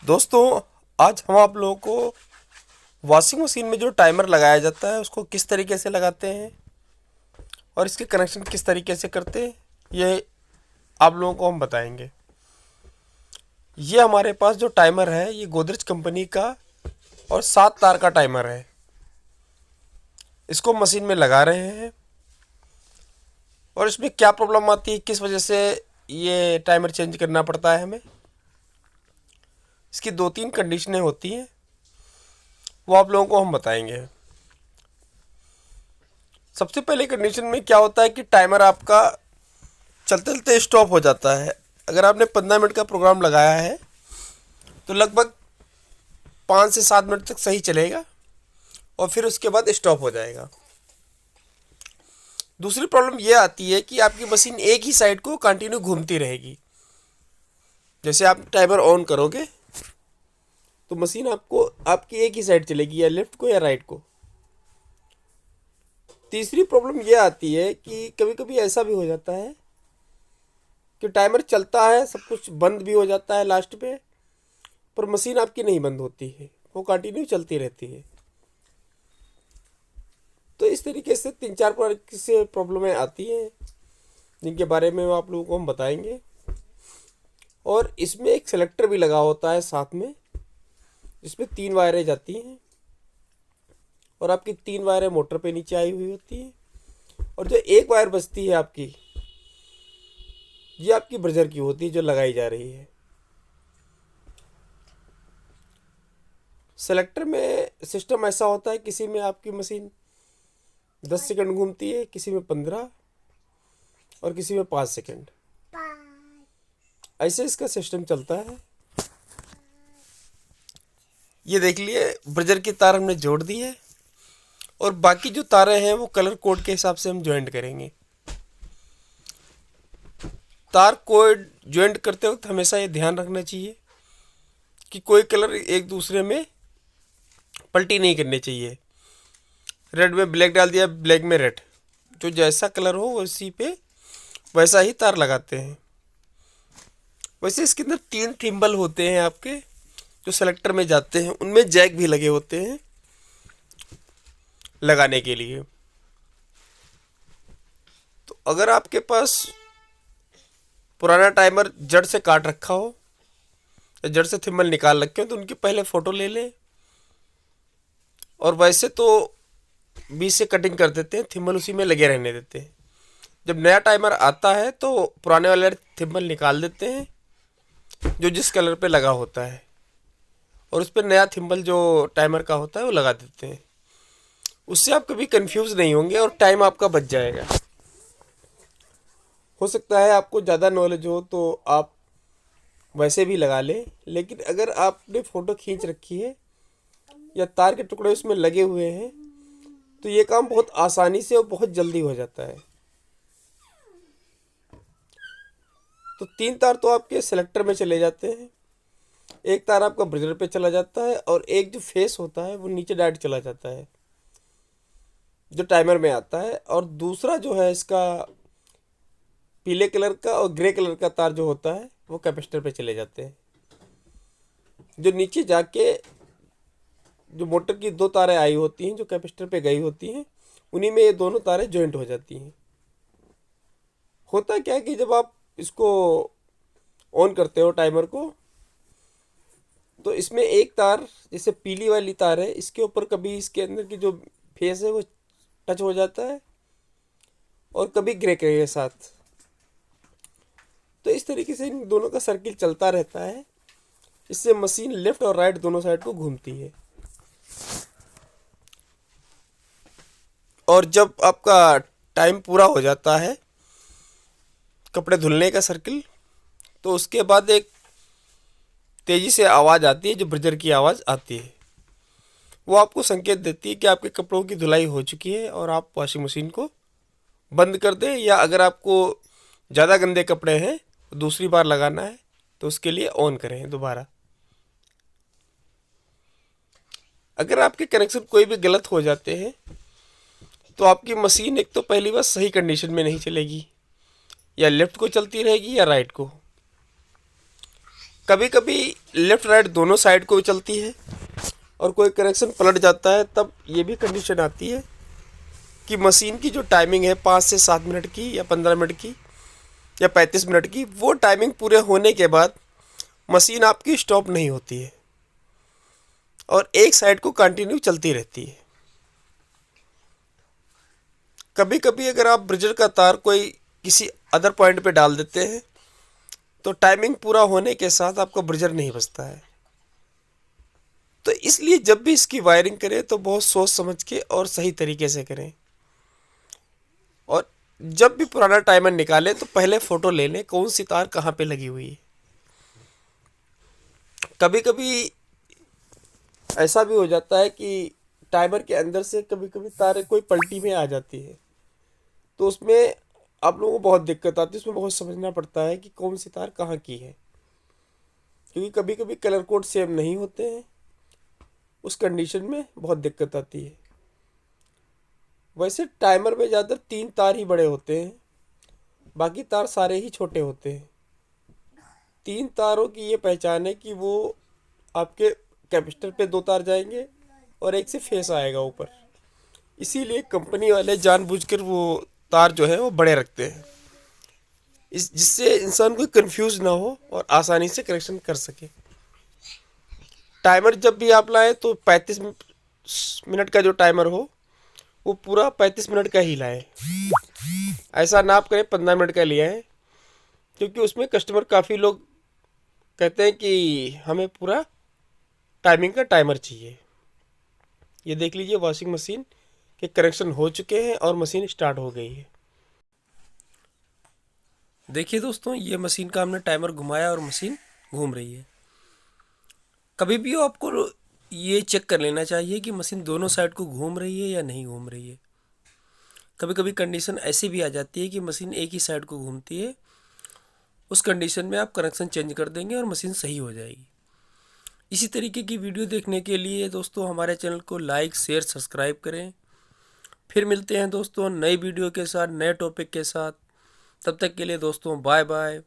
दोस्तों, आज हम आप लोगों को वॉशिंग मशीन में जो टाइमर लगाया जाता है उसको किस तरीके से लगाते हैं और इसके कनेक्शन किस तरीके से करते हैं, ये आप लोगों को हम बताएंगे। ये हमारे पास जो टाइमर है ये गोदरेज कंपनी का और 7 तार का टाइमर है। इसको मशीन में लगा रहे हैं और इसमें क्या प्रॉब्लम आती है, किस वजह से ये टाइमर चेंज करना पड़ता है हमें। इसकी 2-3 कंडीशनें होती हैं, वो आप लोगों को हम बताएंगे। सबसे पहले कंडीशन में क्या होता है कि टाइमर आपका चलते चलते स्टॉप हो जाता है। अगर आपने 15 मिनट का प्रोग्राम लगाया है तो लगभग 5 से 7 मिनट तक सही चलेगा और फिर उसके बाद स्टॉप हो जाएगा। दूसरी प्रॉब्लम ये आती है कि आपकी मशीन एक ही साइड को कंटिन्यू घूमती रहेगी। जैसे आप टाइमर ऑन करोगे तो मशीन आपको आपकी एक ही साइड चलेगी, या लेफ्ट को या राइट को। तीसरी प्रॉब्लम ये आती है कि कभी कभी ऐसा भी हो जाता है कि टाइमर चलता है, सब कुछ बंद भी हो जाता है लास्ट पे, पर मशीन आपकी नहीं बंद होती है, वो कंटिन्यू चलती रहती है। तो इस तरीके से 3-4 प्रकार से प्रॉब्लमें आती हैं जिनके बारे में आप लोगों को हम बताएंगे। और इसमें एक सेलेक्टर भी लगा होता है साथ में, जिसमें 3 वायरें जाती हैं और आपकी 3 वायरें मोटर पे नीचे आई हुई होती हैं। और जो एक वायर बचती है आपकी, ये आपकी ब्रजर की होती है जो लगाई जा रही है। सेलेक्टर में सिस्टम ऐसा होता है, किसी में आपकी मशीन 10 सेकंड घूमती है, किसी में 15 और किसी में 5 सेकंड। ऐसे इसका सिस्टम चलता है। ये देख लिए, ब्रजर की तार हमने जोड़ दी है और बाकी जो तारें हैं वो कलर कोड के हिसाब से हम ज्वाइंट करेंगे। तार कोड ज्वाइंट करते वक्त हमेशा ये ध्यान रखना चाहिए कि कोई कलर एक दूसरे में पलटी नहीं करनी चाहिए। रेड में ब्लैक डाल दिया, ब्लैक में रेड, जो जैसा कलर हो उसी पे वैसा ही तार लगाते हैं। वैसे इसके अंदर 3 थिम्बल होते हैं आपके जो सेलेक्टर में जाते हैं, उनमें जैक भी लगे होते हैं लगाने के लिए। तो अगर आपके पास पुराना टाइमर जड़ से काट रखा हो या जड़ से थिम्बल निकाल रखे हो तो उनकी पहले फ़ोटो ले लें। और वैसे तो बीच से कटिंग कर देते हैं, थिम्बल उसी में लगे रहने देते हैं। जब नया टाइमर आता है तो पुराने वाले थिम्बल निकाल देते हैं जो जिस कलर पे लगा होता है, और उस पर नया थिम्बल जो टाइमर का होता है वो लगा देते हैं। उससे आप कभी कंफ्यूज नहीं होंगे और टाइम आपका बच जाएगा। हो सकता है आपको ज़्यादा नॉलेज हो तो आप वैसे भी लगा लें, लेकिन अगर आपने फ़ोटो खींच रखी है या तार के टुकड़े उसमें लगे हुए हैं तो ये काम बहुत आसानी से और बहुत जल्दी हो जाता है। तो 3 तार तो आपके सेलेक्टर में चले जाते हैं, एक तार आपका ब्रजर पे चला जाता है और एक जो फेस होता है वो नीचे डायरेक्ट चला जाता है जो टाइमर में आता है। और दूसरा जो है इसका पीले कलर का और ग्रे कलर का तार जो होता है वो कैपेसिटर पे चले जाते हैं। जो नीचे जाके जो मोटर की 2 तारें आई होती हैं जो कैपेसिटर पे गई होती हैं, उन्हीं में ये दोनों तारें जॉइंट हो जाती हैं। होता क्या है कि जब आप इसको ऑन करते हो टाइमर को, तो इसमें एक तार, जैसे पीली वाली तार है, इसके ऊपर कभी इसके अंदर की जो फेस है वो टच हो जाता है और कभी ग्रे के साथ। तो इस तरीके से इन दोनों का सर्किल चलता रहता है। इससे मशीन लेफ्ट और राइट दोनों साइड को घूमती है। और जब आपका टाइम पूरा हो जाता है कपड़े धुलने का सर्किल, तो उसके बाद एक तेज़ी से आवाज़ आती है जो ब्रजर की आवाज़ आती है। वो आपको संकेत देती है कि आपके कपड़ों की धुलाई हो चुकी है और आप वॉशिंग मशीन को बंद कर दें, या अगर आपको ज़्यादा गंदे कपड़े हैं दूसरी बार लगाना है तो उसके लिए ऑन करें दोबारा। अगर आपके कनेक्शन कोई भी गलत हो जाते हैं तो आपकी मशीन एक तो पहली बार सही कंडीशन में नहीं चलेगी, या लेफ्ट को चलती रहेगी या राइट को। कभी कभी लेफ़्ट राइट दोनों साइड को भी चलती है और कोई कनेक्शन पलट जाता है, तब ये भी कंडीशन आती है कि मशीन की जो टाइमिंग है 5 से 7 मिनट की या 15 मिनट की या 35 मिनट की, वो टाइमिंग पूरे होने के बाद मशीन आपकी स्टॉप नहीं होती है और एक साइड को कंटिन्यू चलती रहती है। कभी कभी अगर आप ब्रिजर का तार कोई किसी अदर पॉइंट पे डाल देते हैं तो टाइमिंग पूरा होने के साथ आपका ब्रिजर नहीं बचता है। तो इसलिए जब भी इसकी वायरिंग करें तो बहुत सोच समझ के और सही तरीके से करें। और जब भी पुराना टाइमर निकालें तो पहले फ़ोटो ले लें कौन सी तार कहाँ पे लगी हुई है। कभी कभी ऐसा भी हो जाता है कि टाइमर के अंदर से कभी कभी तार कोई पलटी में आ जाती है, तो उसमें आप लोगों को बहुत दिक्कत आती है। उसमें बहुत समझना पड़ता है कि कौन सी तार कहाँ की है, क्योंकि कभी कभी कलर कोड सेम नहीं होते हैं। उस कंडीशन में बहुत दिक्कत आती है। वैसे टाइमर में ज़्यादातर 3 तार ही बड़े होते हैं, बाकी तार सारे ही छोटे होते हैं। 3 तारों की ये पहचान है कि वो आपके कैपेसिटर पे 2 तार जाएंगे और एक से फेस आएगा ऊपर। इसीलिए कंपनी वाले जानबूझकर वो तार जो है वो बड़े रखते हैं, इस जिससे इंसान को कंफ्यूज ना हो और आसानी से करेक्शन कर सके। टाइमर जब भी आप लाएं तो 35 मिनट का जो टाइमर हो वो पूरा 35 मिनट का ही लाएं। ऐसा ना आप करें 15 मिनट का लिया है, क्योंकि उसमें कस्टमर काफ़ी लोग कहते हैं कि हमें पूरा टाइमिंग का टाइमर चाहिए। ये देख लीजिए वॉशिंग मशीन के कनेक्शन हो चुके हैं और मशीन स्टार्ट हो गई है। देखिए दोस्तों, ये मशीन का हमने टाइमर घुमाया और मशीन घूम रही है। कभी भी आपको ये चेक कर लेना चाहिए कि मशीन दोनों साइड को घूम रही है या नहीं घूम रही है। कभी कभी कंडीशन ऐसी भी आ जाती है कि मशीन एक ही साइड को घूमती है। उस कंडीशन में आप कनेक्शन चेंज कर देंगे और मशीन सही हो जाएगी। इसी तरीके की वीडियो देखने के लिए दोस्तों हमारे चैनल को लाइक शेयर सब्सक्राइब करें। फिर मिलते हैं दोस्तों नई वीडियो के साथ, नए टॉपिक के साथ। तब तक के लिए दोस्तों बाय बाय।